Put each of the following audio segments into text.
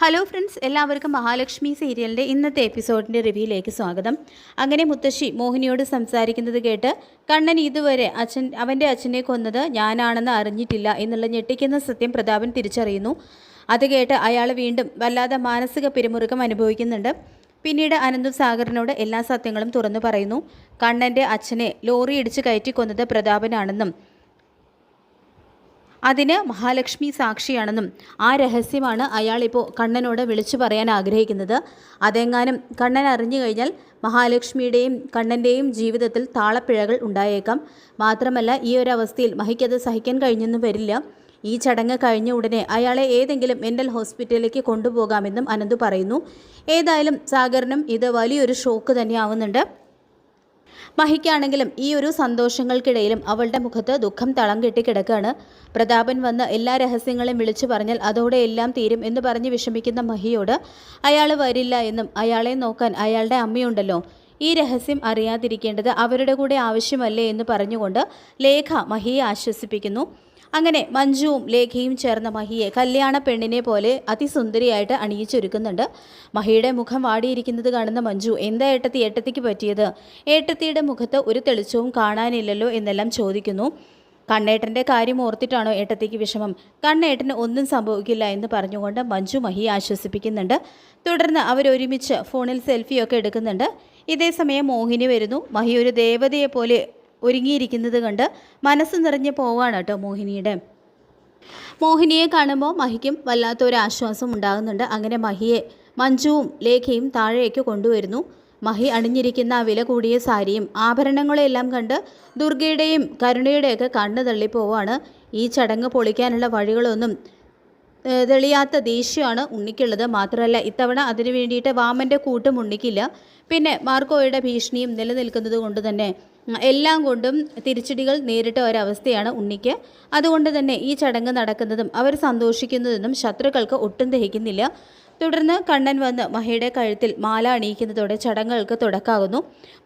Hello friends, എല്ലാവർക്കും മഹാലക്ഷ്മി സീരിയലിൻ്റെ ഇന്നത്തെ എപ്പിസോഡിൻ്റെ റിവ്യൂയിലേക്ക് സ്വാഗതം. അങ്ങനെ മുത്തശ്ശി മോഹിനിയോട് സംസാരിക്കുന്നത് കേട്ട് കണ്ണൻ ഇതുവരെ അവൻ്റെ അച്ഛനെ കൊന്നത് ഞാനാണെന്ന് അറിഞ്ഞിട്ടില്ല എന്നുള്ള ഞെട്ടിക്കുന്ന സത്യം പ്രതാപൻ തിരിച്ചറിയുന്നു. അത് കേട്ട് അയാൾ വീണ്ടും വല്ലാതെ മാനസിക പിരിമുറുക്കം അനുഭവിക്കുന്നുണ്ട്. പിന്നീട് അനന്തു സാഗറിനോട് എല്ലാ സത്യങ്ങളും തുറന്നു പറയുന്നു. കണ്ണൻ്റെ അച്ഛനെ ലോറി ഇടിച്ച് കയറ്റിക്കൊന്നത് പ്രതാപനാണെന്നും അതിന് മഹാലക്ഷ്മി സാക്ഷിയാണെന്നും ആ രഹസ്യമാണ് അയാളിപ്പോൾ കണ്ണനോട് വിളിച്ചു പറയാൻ ആഗ്രഹിക്കുന്നത്. അതെങ്ങാനും കണ്ണൻ അറിഞ്ഞു കഴിഞ്ഞാൽ മഹാലക്ഷ്മിയുടെയും കണ്ണൻ്റെയും ജീവിതത്തിൽ താളപ്പിഴകൾ ഉണ്ടായേക്കാം. മാത്രമല്ല, ഈ ഒരു അവസ്ഥയിൽ മഹിക്കത് സഹിക്കാൻ കഴിഞ്ഞൊന്നും വരില്ല. ഈ ചടങ്ങ് കഴിഞ്ഞ ഉടനെ അയാളെ ഏതെങ്കിലും മെൻ്റൽ ഹോസ്പിറ്റലിലേക്ക് കൊണ്ടുപോകാമെന്നും അനന്തു പറയുന്നു. ഏതായാലും സാഗറിനും ഇത് വലിയൊരു ഷോക്ക് തന്നെയാവുന്നുണ്ട്. മഹിക്കാണെങ്കിലും ഈ ഒരു സന്തോഷങ്ങൾക്കിടയിലും അവളുടെ മുഖത്ത് ദുഃഖം തളം കെട്ടി കിടക്കുകയാണ്. പ്രതാപൻ വന്ന് എല്ലാ രഹസ്യങ്ങളും വിളിച്ചു പറഞ്ഞാൽ അതോടെ എല്ലാം തീരും എന്ന് പറഞ്ഞ് വിഷമിക്കുന്ന മഹിയോട് അയാൾ വരില്ല എന്നും അയാളെ നോക്കാൻ അയാളുടെ അമ്മയുണ്ടല്ലോ, ഈ രഹസ്യം അറിയാതിരിക്കേണ്ടത് അവരുടെ കൂടെ ആവശ്യമല്ലേ എന്ന് പറഞ്ഞുകൊണ്ട് ലേഖ മഹിയെ ആശ്വസിപ്പിക്കുന്നു. അങ്ങനെ മഞ്ജുവും ലേഖയും ചേർന്ന മഹിയെ കല്യാണ പെണ്ണിനെ പോലെ അതിസുന്ദരിയായിട്ട് അണിയിച്ചൊരുക്കുന്നുണ്ട്. മഹിയുടെ മുഖം വാടിയിരിക്കുന്നത് കാണുന്ന മഞ്ജു, എന്താ ഏട്ടത്തിക്ക് പറ്റിയത്? ഏട്ടത്തിയുടെ മുഖത്ത് ഒരു തെളിച്ചവും കാണാനില്ലല്ലോ എന്നെല്ലാം ചോദിക്കുന്നു. കണ്ണേട്ടൻ്റെ കാര്യം ഓർത്തിട്ടാണോ ഏട്ടത്തിക്ക് വിഷമം? കണ്ണേട്ടന് ഒന്നും സംഭവിക്കില്ല എന്ന് പറഞ്ഞുകൊണ്ട് മഞ്ജു മഹിയെ ആശ്വസിപ്പിക്കുന്നുണ്ട്. തുടർന്ന് അവരൊരുമിച്ച് ഫോണിൽ സെൽഫിയൊക്കെ എടുക്കുന്നുണ്ട്. ഇതേസമയം മോഹിനി വരുന്നു. മഹി ഒരു ദേവതയെ പോലെ ഒരുങ്ങിയിരിക്കുന്നത് കണ്ട് മനസ്സ് നിറഞ്ഞു പോവാണ് കേട്ടോ മോഹിനിയുടെ. മോഹിനിയെ കാണുമ്പോൾ മഹിക്കും വല്ലാത്തൊരു ആശ്വാസം ഉണ്ടാകുന്നുണ്ട്. അങ്ങനെ മഹിയെ മഞ്ജുവും ലേഖയും താഴേക്ക് കൊണ്ടുവരുന്നു. മഹി അണിഞ്ഞിരിക്കുന്ന വില കൂടിയ സാരിയും ആഭരണങ്ങളെല്ലാം കണ്ട് ദുർഗയുടെയും കരുണയുടെയൊക്കെ കണ്ണ് തള്ളിപ്പോവാണ്. ഈ ചടങ്ങ് പൊളിക്കാനുള്ള വഴികളൊന്നും തെളിയാത്ത ദേഷ്യമാണ് ഉണ്ണിക്കുള്ളത്. മാത്രമല്ല, ഇത്തവണ അതിനു വേണ്ടിയിട്ട് വാമൻ്റെ കൂട്ടും ഉണ്ണിക്കില്ല. പിന്നെ മാർക്കോയുടെ ഭീഷണിയും നിലനിൽക്കുന്നത് കൊണ്ട് തന്നെ എല്ലാം കൊണ്ടും തിരിച്ചടികൾ നേരിട്ട ഒരവസ്ഥയാണ് ഉണ്ണിക്ക്. അതുകൊണ്ട് തന്നെ ഈ ചടങ്ങ് നടക്കുന്നതും അവർ സന്തോഷിക്കുന്നതെന്നും ശത്രുക്കൾക്ക് ഒട്ടും ദഹിക്കുന്നില്ല. തുടർന്ന് കണ്ണൻ വന്ന് മഹിയുടെ കഴുത്തിൽ മാല അണിയിക്കുന്നതോടെ ചടങ്ങുകൾക്ക് തുടക്കമാകുന്നു.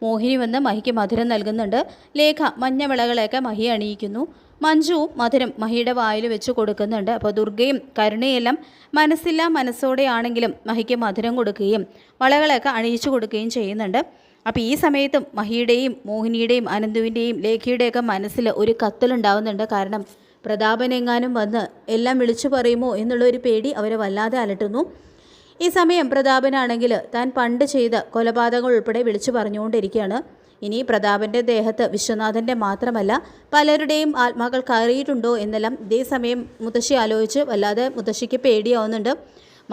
മോഹിനി വന്ന് മഹിക്ക് മധുരം നൽകുന്നുണ്ട്. ലേഖ മഞ്ഞവിളകളെയൊക്കെ മഹി അണിയിക്കുന്നു. മഞ്ജുവും മധുരം മഹിയുടെ വായിൽ വെച്ച് കൊടുക്കുന്നുണ്ട്. അപ്പോൾ ദുർഗയും കരുണയെല്ലാം മനസ്സില്ലാ മനസ്സോടെയാണെങ്കിലും മഹിക്ക് മധുരം കൊടുക്കുകയും വളകളൊക്കെ അണിയിച്ചു കൊടുക്കുകയും ചെയ്യുന്നുണ്ട്. അപ്പോൾ ഈ സമയത്തും മഹിയുടെയും മോഹിനിയുടെയും അനന്തുവിൻ്റെയും ലേഖയുടെയൊക്കെ മനസ്സിൽ ഒരു കത്തലുണ്ടാവുന്നുണ്ട്. കാരണം പ്രതാപനെങ്ങാനും വന്ന് എല്ലാം വിളിച്ചു പറയുമോ എന്നുള്ളൊരു പേടി അവരെ വല്ലാതെ അലട്ടുന്നു. ഈ സമയം പ്രതാപനാണെങ്കിൽ താൻ പണ്ട് ചെയ്ത കൊലപാതകങ്ങൾ ഉൾപ്പെടെ വിളിച്ചു പറഞ്ഞുകൊണ്ടിരിക്കുകയാണ്. ഇനി പ്രതാപൻ്റെ ദേഹത്ത് വിശ്വനാഥൻ്റെ മാത്രമല്ല പലരുടെയും ആത്മാക്കൾ കയറിയിട്ടുണ്ടോ എന്നെല്ലാം ഇതേ സമയം മുത്തശ്ശി ആലോചിച്ച് വല്ലാതെ മുത്തശ്ശിക്ക് പേടിയാവുന്നുണ്ട്.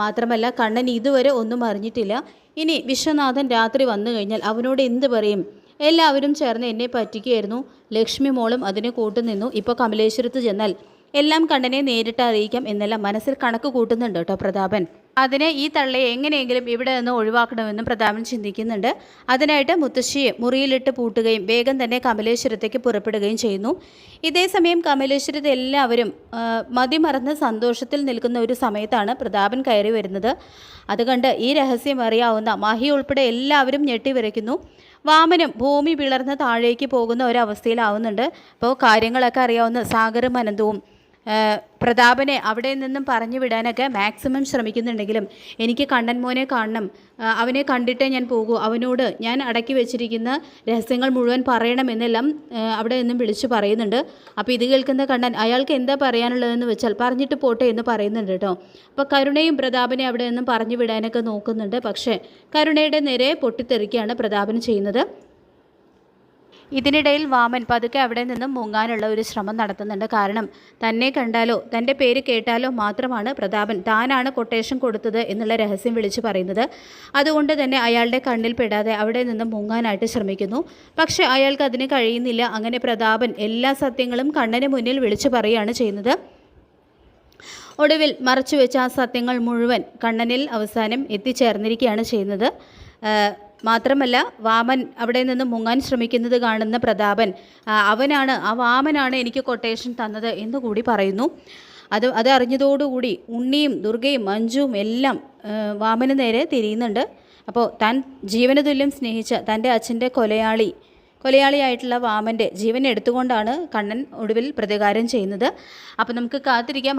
മാത്രമല്ല, കണ്ണൻ ഇതുവരെ ഒന്നും അറിഞ്ഞിട്ടില്ല. ഇനി വിശ്വനാഥൻ രാത്രി വന്നു കഴിഞ്ഞാൽ അവനോട് എന്ത് പറയും? എല്ലാവരും ചേർന്ന് എന്നെ പറ്റിക്കുകയായിരുന്നു. ലക്ഷ്മി മോളും അതിന് കൂട്ടുനിന്നു. ഇപ്പോൾ കമലേശ്വരത്ത് ചെന്നാൽ എല്ലാം കണ്ണനെ നേരിട്ട് അറിയിക്കാം എന്നെല്ലാം മനസ്സിൽ കണക്ക് കൂട്ടുന്നുണ്ട് കേട്ടോ പ്രതാപൻ. അതിനെ ഈ തള്ളയെ എങ്ങനെയെങ്കിലും ഇവിടെ നിന്ന് ഒഴിവാക്കണമെന്നും പ്രതാപൻ ചിന്തിക്കുന്നുണ്ട്. അതിനായിട്ട് മുത്തശ്ശിയെ മുറിയിലിട്ട് പൂട്ടുകയും വേഗം തന്നെ കമലേശ്വരത്തേക്ക് പുറപ്പെടുകയും ചെയ്യുന്നു. ഇതേസമയം കമലേശ്വരത്ത് എല്ലാവരും മതിമറന്ന് സന്തോഷത്തിൽ നിൽക്കുന്ന ഒരു സമയത്താണ് പ്രതാപൻ കയറി വരുന്നത്. അതുകണ്ട് ഈ രഹസ്യം അറിയാവുന്ന മഹി ഉൾപ്പെടെ എല്ലാവരും ഞെട്ടിവിറയ്ക്കുന്നു. വാമനും ഭൂമി പിളർന്ന് താഴേക്ക് പോകുന്ന ഒരവസ്ഥയിലാവുന്നുണ്ട്. അപ്പോൾ കാര്യങ്ങളൊക്കെ അറിയാവുന്ന സാഗറും അനന്തവും പ്രതാപനെ അവിടെ നിന്നും പറഞ്ഞു വിടാനൊക്കെ മാക്സിമം ശ്രമിക്കുന്നുണ്ടെങ്കിലും എനിക്ക് കണ്ണൻ മോനെ കാണണം, അവനെ കണ്ടിട്ടേ ഞാൻ പോകൂ, അവനോട് ഞാൻ അടക്കി വെച്ചിരിക്കുന്ന രഹസ്യങ്ങൾ മുഴുവൻ പറയണമെന്നെല്ലാം അവിടെ നിന്നും വിളിച്ചു പറയുന്നുണ്ട്. അപ്പോൾ ഇത് കേൾക്കുന്ന കണ്ണൻ അയാൾക്ക് എന്താ പറയാനുള്ളതെന്ന് വെച്ചാൽ പറഞ്ഞിട്ട് പോട്ടെ എന്ന് പറയുന്നുണ്ട് കേട്ടോ. അപ്പോൾ കരുണയും പ്രതാപനെ അവിടെ നിന്നും പറഞ്ഞു വിടാനൊക്കെ നോക്കുന്നുണ്ട്. പക്ഷേ കരുണയുടെ നേരെ പൊട്ടിത്തെറിക്കുകയാണ് പ്രതാപൻ ചെയ്യുന്നത്. ഇതിനിടയിൽ വാമൻ പതുക്കെ അവിടെ നിന്നും മുങ്ങാനുള്ള ഒരു ശ്രമം നടത്തുന്നുണ്ട്. കാരണം തന്നെ കണ്ടാലോ തൻ്റെ പേര് കേട്ടാലോ മാത്രമാണ് പ്രതാപൻ താനാണ് കൊട്ടേഷൻ കൊടുത്തത് എന്നുള്ള രഹസ്യം വിളിച്ചു പറയുന്നത്. അതുകൊണ്ട് തന്നെ അയാളുടെ കണ്ണിൽ പെടാതെ അവിടെ നിന്നും മുങ്ങാനായിട്ട് ശ്രമിക്കുന്നു. പക്ഷേ അയാൾക്ക് അതിന് കഴിയുന്നില്ല. അങ്ങനെ പ്രതാപൻ എല്ലാ സത്യങ്ങളും കണ്ണന് മുന്നിൽ വിളിച്ചു പറയുകയാണ് ചെയ്യുന്നത്. ഒടുവിൽ മറച്ചുവെച്ച ആ സത്യങ്ങൾ മുഴുവൻ കണ്ണനിൽ അവസാനം എത്തിച്ചേർന്നിരിക്കുകയാണ് ചെയ്യുന്നത്. മാത്രമല്ല, വാമൻ അവിടെ നിന്ന് മുങ്ങാൻ ശ്രമിക്കുന്നത് കാണുന്ന പ്രതാപൻ ആ വാമനാണ് എനിക്ക് കൊട്ടേഷൻ തന്നത് എന്നുകൂടി പറയുന്നു. അത് അറിഞ്ഞതോടുകൂടി ഉണ്ണിയും ദുർഗയും മഞ്ജുവും എല്ലാം വാമന് നേരെ തിരിയുന്നുണ്ട്. അപ്പോൾ താൻ ജീവന തുല്യം സ്നേഹിച്ച തൻ്റെ അച്ഛൻ്റെ കൊലയാളിയായിട്ടുള്ള വാമൻ്റെ ജീവൻ എടുത്തുകൊണ്ടാണ് കണ്ണൻ ഒടുവിൽ പ്രതികാരം ചെയ്യുന്നത്. അപ്പോൾ നമുക്ക് കാത്തിരിക്കാം